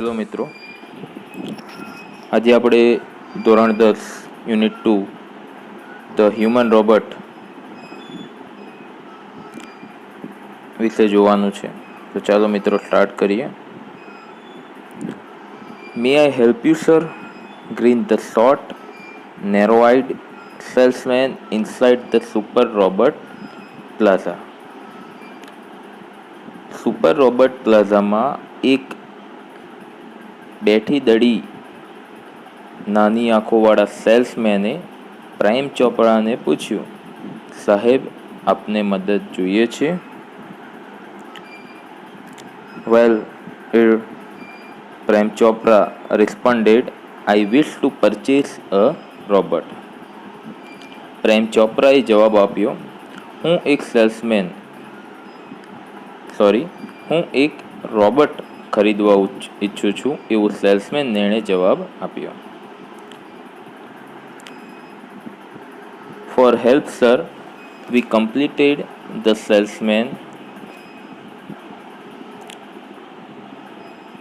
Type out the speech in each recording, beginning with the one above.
Hello મિત્રો, આજે આપણે ધોરણ 10 યુનિટ 2 ધ હ્યુમન રોબોટ વિશે જોવાનું છે. તો ચાલો મિત્રો સ્ટાર્ટ કરીએ. May I help you sir? Green the short, narrow-eyed salesman inside the super robot plaza. Super robot પ્લાઝામાં એક બેઠી દડી નાની આંખોવાળા સેલ્સમેને પ્રાઇમ ચોપડાને પૂછ્યું, સાહેબ, આપને મદદ જોઈએ છે? Well, Prem Chopra responded, I wish to purchase a robot. Prem ચોપરાએ જવાબ આપ્યો, હું એક રોબોટ ખરીદવા ઈચ્છું છું, એવું સેલ્સમેનને જવાબ આપ્યો. For help sir, we completed, the salesman.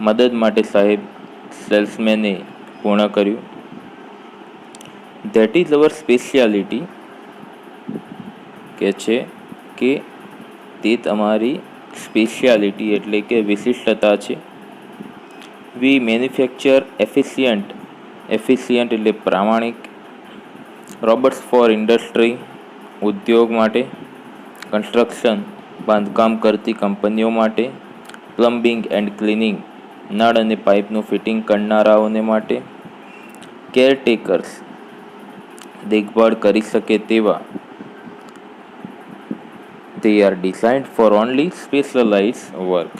મદદ માટે સાહેબ, સેલ્સમેને પૂર્ણ કર્યું. ધેટ ઇઝ અવર સ્પેશિયાલિટી, કે છે કે તે તમારી સ્પેશિયાલિટી એટલે કે વિશિષ્ટતા છે. વી મેન્યુફેક્ચર એફિશિયન્ટ એટલે પ્રામાણિક, રોબોટ્સ ફોર ઇન્ડસ્ટ્રી ઉદ્યોગ માટે, કન્સ્ટ્રક્શન બાંધકામ કરતી કંપનીઓ માટે, પ્લમ્બિંગ એન્ડ ક્લિનિંગ નળ અને પાઇપનું ફિટિંગ કરનારાઓને માટે, કેરટેકર્સ દેખભાળ કરી શકે તેવા, they are designed for only specialized work.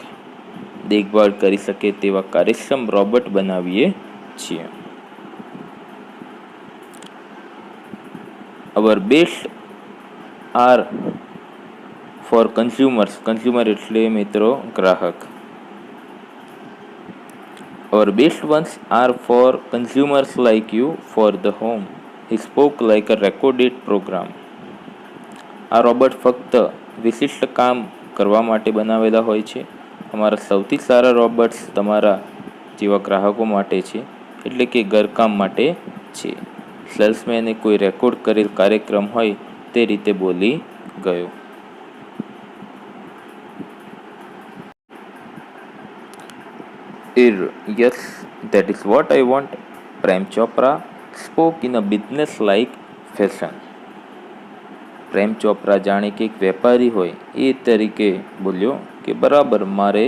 દેખભાળ કરી શકે તેવા કાર્યક્ષમ રોબોટ બનાવીએ છીએ. Our best are for consumers. Consumer એટલે મિત્રો ગ્રાહક. Our best ones are for consumers like you for the home. He spoke like a recorded program. આ રોબોટ ફક્ત વિશિષ્ટ કામ કરવા માટે બનાવેલા હોય છે. અમારા સૌથી સારા રોબોટ્સ તમારા જેવા ગ્રાહકો માટે છે, એટલે કે ઘરકામ માટે છે. સેલ્સમેને કોઈ રેકોર્ડ કરેલ કાર્યક્રમ હોય તે રીતે બોલી ગયો. Yes, that is what I want. Prem Chopra spoke in a business-like fashion. Prem Chopra જાણે કે એક વેપારી હોય એ તરીકે બોલ્યો કે બરાબર, મારે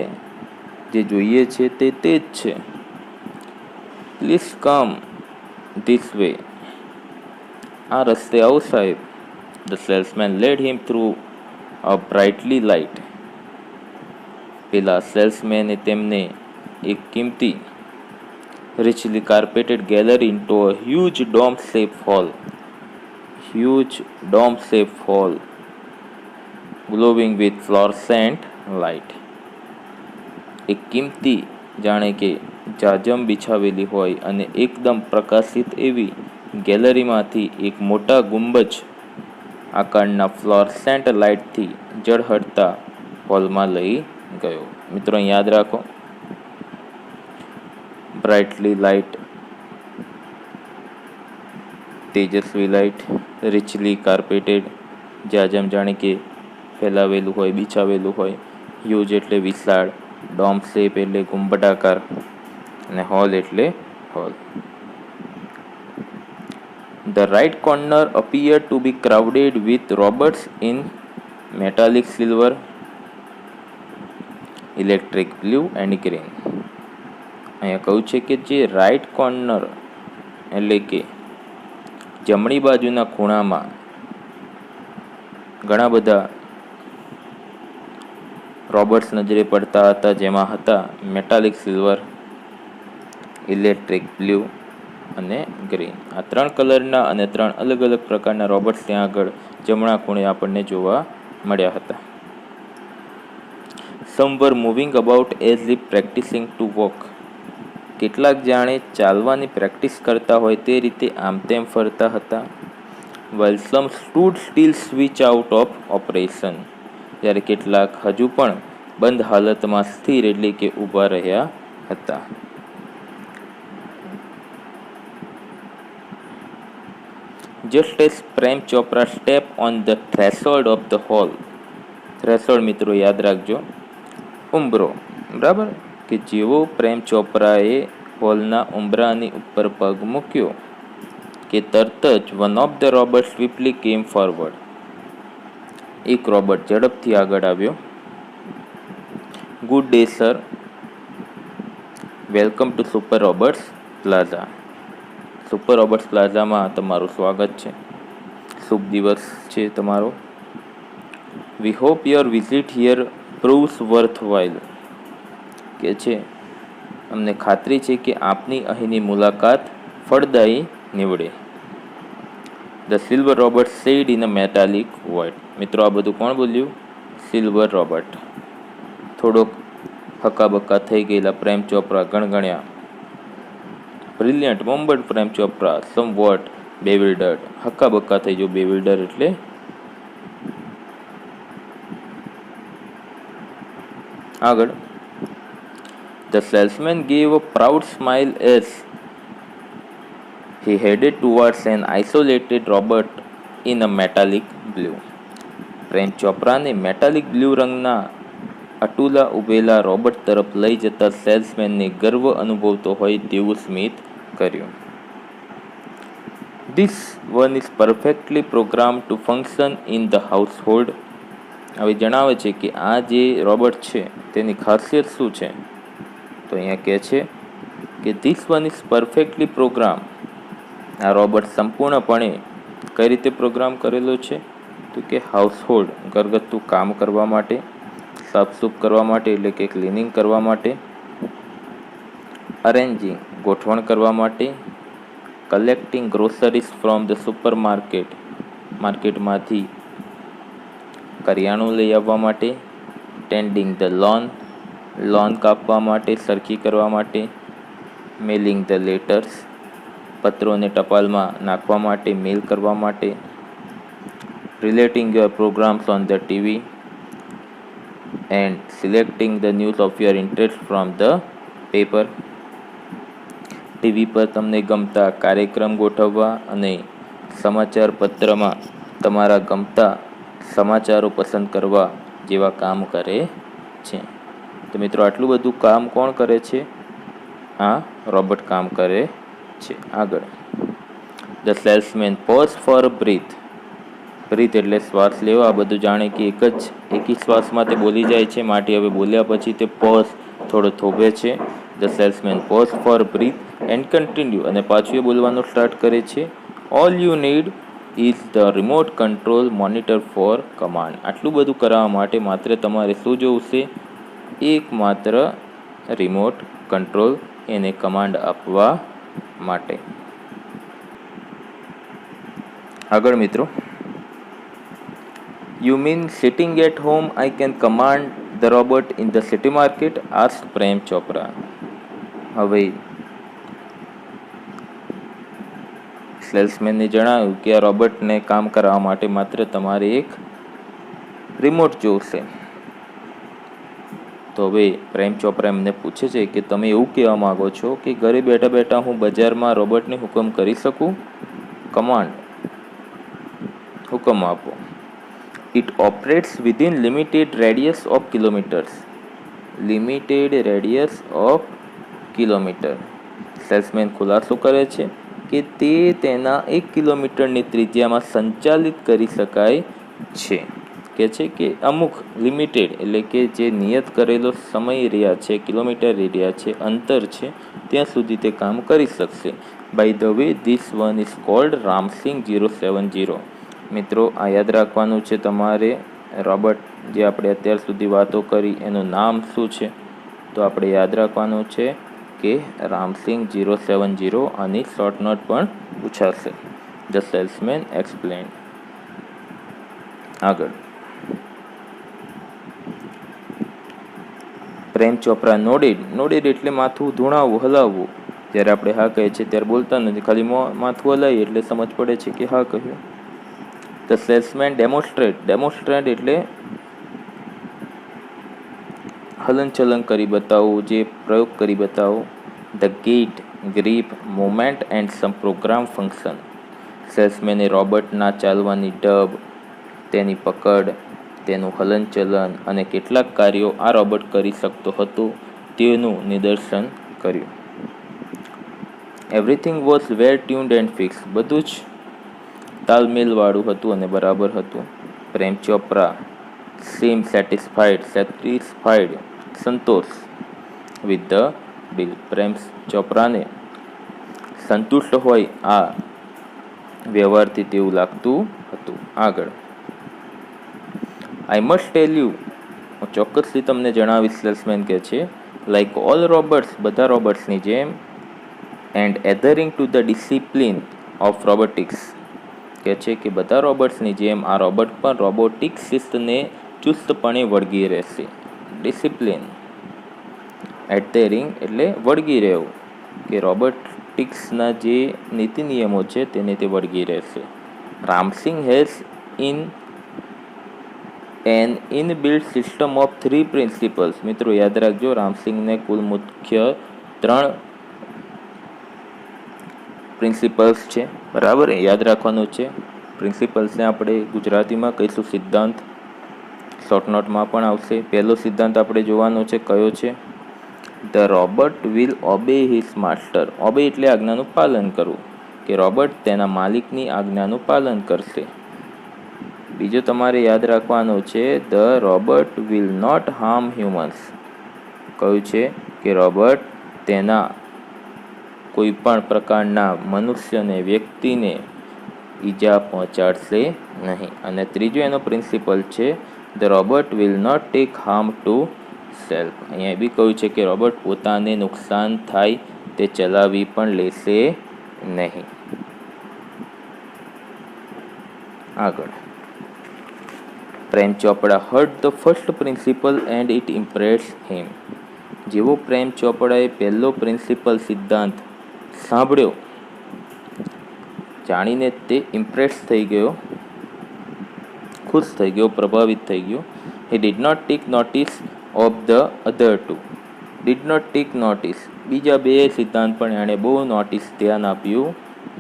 જે જોઈએ છે તે જ છે. Please come this way. આ રસ્તે આવો સાહેબ. The salesman led him through a brightly light. પેલા સેલ્સમેને તેમને એક કિંમતી richly carpeted gallery into a huge dome-shaped hall, glowing with fluorescent light. એક કિંમતી જાણે કે જાજમ બિછાવેલી હોય અને એકદમ પ્રકાશિત એવી ગેલેરીમાંથી એક મોટા ગુંબજ આકારના ફ્લોરસેન્ટ લાઇટથી ઝળહળતા હોલમાં લઈ ગયો. મિત્રો યાદ રાખો, બ્રાઇટલી લાઇટ, તેજસ્વી લાઇટ, રિચલી કાર્પેટેડ, જાજમ જાણે કે ફેલાવેલું હોય, બિછાવેલું હોય, હ્યુજ એટલે વિશાળ, ડોમ શેપ એટલે ગુંબટાકાર, અને હોલ એટલે hall. The right corner appeared to be crowded with robots in metallic silver, electric blue and green. અહીંયા કહ્યું છે કે જે રાઇટ કોર્નર એટલે કે જમણી બાજુના ખૂણામાં ઘણા બધા રોબોટ્સ નજરે પડતા હતા, જેમાં હતા મેટાલિક સિલ્વર, ઇલેક્ટ્રિક બ્લુ અને ગ્રીન. આ 3 કલરના અને 3 અલગ અલગ પ્રકારના રોબોટ્સ ત્યાં આગળ જમણા ખૂણે આપણને જોવા મળ્યા હતા. Some were moving about as if practicing to walk. કેટલાક જાણે ચાલવાની પ્રેક્ટિસ કરતા હોય તે રીતે આમ તેમ ફરતા હતા. while some stood still switch out of operation. જ્યારે કેટલાક હજુ પણ બંધ હાલતમાં સ્થિર એટલે કે ઊભા રહ્યા હતા. just as Prem Chopra stepped on the threshold of the hall. Threshold મિત્રો યાદ રાખજો, ઉંબરો, બરાબર, કે જેવો પ્રેમ ચોપરાએ હોલના ઉંબરાની ઉપર પગ મૂક્યો કે તરત જ one of the robot swiftly came forward. એક રોબર્ટ ઝડપથી આગળ આવ્યો. Good day sir, welcome to super robots plaza. Super robots પ્લાઝામાં તમારું સ્વાગત છે, શુભ દિવસ છે તમારો. We hope your visit here proves worthwhile. કે છે અમને ખાતરી છે કે આપની અહીંની મુલાકાત ફળદાયી નીવડે. The silver robot said in a metallic voice. મિત્રો આ બધું કોણ બોલ્યું? Silver robot. થોડોક હકાબકા થઈ ગયેલા પ્રેમ ચોપરા ગણગણ્યા. Brilliant mumbled Prem Chopra somewhat bewildered. હકાબકા થઈ ગયો. બેવિલ્ડર એટલે આગળ. The salesman gave a proud smile as he headed towards an isolated Robert in a metallic blue. Prem ચોપરાને મેટાલિક બ્લુ રંગના અટુલા ઉભેલા રોબર્ટ તરફ લઈ જતા સેલ્સમેનને ગર્વ અનુભવતો હોય તેવું સ્મિત કર્યું. This one is perfectly programmed to function in the household. હવે જણાવે છે કે આ જે રોબોટ છે તેની ખાસિયત શું છે. તો અહીંયા કહે છે કે this one is perfectly program. આ રોબોટ સંપૂર્ણપણે કઈ રીતે પ્રોગ્રામ કરેલો છે? તો કે હાઉસહોલ્ડ, ઘરગથ્થુ કામ કરવા માટે, સાફસૂફ કરવા માટે એટલે કે ક્લિનિંગ કરવા માટે, અરેન્જિંગ ગોઠવણ કરવા માટે, collecting groceries from the supermarket માર્કેટમાંથી કરિયાણું લઈ આવવા માટે, ટેન્ડિંગ ધ લોન કાપવા માટે, સરખી કરવા માટે, મેલિંગ ધ લેટર્સ પત્રોને ટપાલમાં નાખવા માટે, મેલ કરવા માટે, relating your programmes on the TV and selecting the news of your interest from the paper. TV પર તમને ગમતા કાર્યક્રમ ગોઠવવા અને સમાચાર પત્રમાં તમારા ગમતા સમાચારો પસંદ કરવા જેવા કામ કરે છે. તો મિત્રો આટલું બધું કામ કોણ કરે છે? આ રોબોટ કામ કરે છે. આગળ. The salesman pause for breath. Breath એટલે શ્વાસ લેવો. આ બધું જાણે કે એક જ શ્વાસમાં તે બોલી જાય છે, માટે હવે બોલ્યા પછી તે પોઝ થોડો થોભે છે. The salesman pause for breath and continue, અને પાછું એ બોલવાનું સ્ટાર્ટ કરે છે. All you need is the remote control monitor for command. આટલું બધું કરાવવા માટે માત્ર તમારે શું જોવું? એક માત્ર રિમોટ કંટ્રોલ, એને કમાન્ડ આપવા માટે. આગળ મિત્રો. You mean sitting at home I can command the robot in the city market? Ask Prem Chopra. હવે સેલ્સમેનને જણાવ્યું કે આ રોબોટને કામ કરાવવા માટે માત્ર તમારે એક રિમોટ જોશે. તો હવે પ્રેમ ચોપરા એમને પૂછે છે કે તમે એવું કહેવા માગો છો કે ઘરે બેઠા બેઠા હું બજારમાં રોબોટને હુકમ કરી શકું? કમાન્ડ, હુકમ આપો. It operates within limited radius of kilometres. Limited radius of kilometre. Salesman ખુલાસો કરે છે કે તે તેના 1 કિલોમીટરની ત્રિજ્યામાં સંચાલિત કરી શકાય છે. કે છે કે અમુક લિમિટેડ એટલે કે જે નિયત કરેલો સમય રહ્યા છે, કિલોમીટર રહ્યા છે, અંતર છે, ત્યાં સુધી તે કામ કરી શકશે. By the way this one is called Ramsingh 070. મિત્રો આ યાદ રાખવાનું છે તમારે. રોબોટ જે આપણે અત્યાર સુધી વાતો કરી એનું નામ શું છે? તો આપણે યાદ રાખવાનું છે કે રામસિંગ 070. આની શોર્ટ નોટ પણ પૂછાશે. The salesman explained. આગળ. પ્રેમ ચોપરા નોડેડ એટલે માથું ધૂણાવવું, હલાવવું. જ્યારે આપણે હા કહે છે ત્યારે બોલતા નથી, ખાલી માથું હલાવીએ એટલે સમજ પડે છે કે હા કહ્યું. ધ સેલ્સમેન ડેમોન્સ્ટ્રેટ એટલે હલનચલન કરી બતાવવું, જે પ્રયોગ કરી બતાવો. The gait, grip, movement and some program function. સેલ્સમેને રોબોટના ચાલવાની ઢબ, તેની પકડ, તેનું હલનચલન અને કેટલાક કાર્યો આ રોબોટ કરી શકતો હતો તેનું નિદર્શન કર્યું. Everything was well tuned and fix. બધું જ તાલમેલવાળું હતું અને બરાબર હતું. Prem Chopra seemed satisfied, Santosh with the deal. પ્રેમ ચોપરાને સંતુષ્ટ હોય આ વ્યવહારથી તેવું લાગતું હતું. આગળ, આઈ મસ્ટ ટેલ યુ, હું ચોક્કસથી તમને જણાવીશ, સેલ્સમેન કહે છે, લાઈક ઓલ રોબોટ્સ, બધા રોબોટ્સની જેમ, and adhering to the discipline of robotics, કહે છે કે બધા રોબોટ્સની જેમ આ રોબોટ પણ રોબોટિક શિસ્તને ચુસ્તપણે વળગી રહેશે. ડિસિપ્લિન, એડેરિંગ એટલે વળગી રહેવું, કે રોબોટિક્સના જે નીતિ નિયમો છે તેને તે વળગી રહેશે. Ram Singh has N inbuilt system of 3 principles. મિત્રો યાદ રાખજો, રામસિંગને કુલ મુખ્ય 3 પ્રિન્સિપલ્સ છે, બરાબર, યાદ રાખવાનું છે. પ્રિન્સિપલ્સને આપણે ગુજરાતીમાં કહીશું સિદ્ધાંત, શોર્ટ નોટમાં પણ આવશે. પહેલો સિદ્ધાંત આપણે જોવાનો છે, કયો છે? The robot will obey his master. Obey એટલે આજ્ઞાનું પાલન કરવું, કે રોબોટ તેના માલિકની આજ્ઞાનું પાલન કરશે. બીજો તમારે યાદ રાખવાનો છે, the robot will not harm humans. કહ્યું છે કે રોબોટ તેના કોઈ પણ પ્રકારના મનુષ્યને, વ્યક્તિને ઈજા પહોંચાડશે નહીં. અને ત્રીજો એનો પ્રિન્સિપલ છે, the robot will not take harm to self. અહીંયા બી કહ્યું છે કે રોબોટ પોતાને નુકસાન થાય તે ચલાવી પણ લેશે નહીં. આગળ, Prem Chopra heard the first principle and it impressed him. જેવો પ્રેમ ચોપડાએ પહેલો પ્રિન્સિપલ સિદ્ધાંત સાંભળ્યો, જાણીને તે ઇમ્પ્રેસ થઈ ગયો, ખુશ થઈ ગયો, પ્રભાવિત થઈ ગયો. He did not take notice of the other two. Did not take notice, બીજા બે સિદ્ધાંત પણ એણે બહુ નોટિસ, ધ્યાન આપ્યું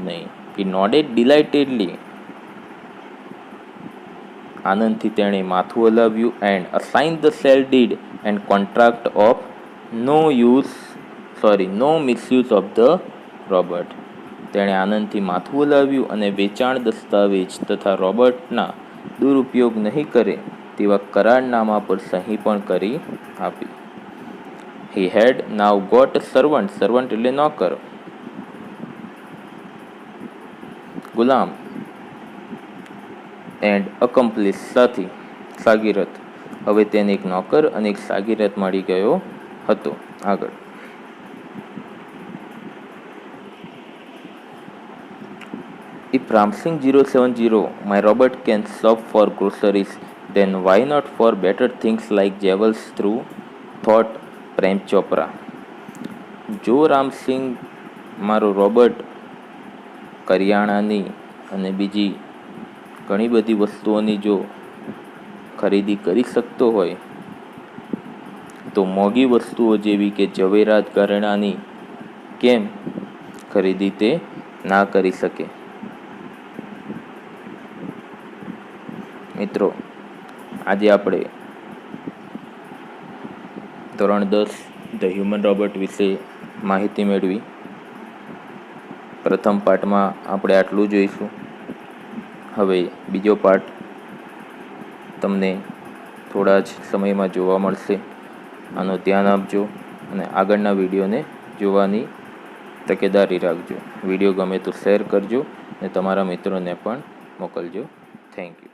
નહીં. હી નોડેડ ડિલાઇટેડલી, આનંદથી તેણે માથું હલાવ્યું. And assign the sale deed and contract of no misuse of the robot. તેણે આનંદથી માથું હલાવ્યું અને વેચાણ દસ્તાવેજ તથા રોબોટના દુરુપયોગ નહીં કરે તેવા કરારનામા પર સહી પણ કરી આપી. હી હેડ નાવ ગોટ સર્વન્ટ. સર્વન્ટ એટલે નોકર, ગુલામ. એન્ડ અકમ્પ્લિસ, સાથી, સાગીરથ. હવે તેને એક નોકર અને એક સાગીરથ મળી ગયો હતો. આગળ, if Ramsing 070, my robot can shop for groceries, then why not for better things like jewels through thought Prem Chopra. જો રામસિંગ મારો રોબોટ કરિયાણાની અને બીજી ઘણી બધી વસ્તુઓની જો ખરીદી કરી શકતો હોય તો મોંઘી વસ્તુઓ જેવી કે ઝવેરાત, ઘરેણાની કેમ ખરીદી તે ના કરી શકે? મિત્રો, આજે આપણે ધોરણ 10 ધ હ્યુમન રોબોટ વિશે માહિતી મેળવી. પ્રથમ પાઠમાં આપણે આટલું જોઈશું. હવે બીજો પાઠ તમને થોડા જ સમયમાં જોવા મળશે. આનું ધ્યાન આપજો અને આગળના વિડીયોને જોવાની તકેદારી રાખજો. વિડીયો ગમે તો શેર કરજો અને તમારા મિત્રોને પણ મોકલજો. Thank you.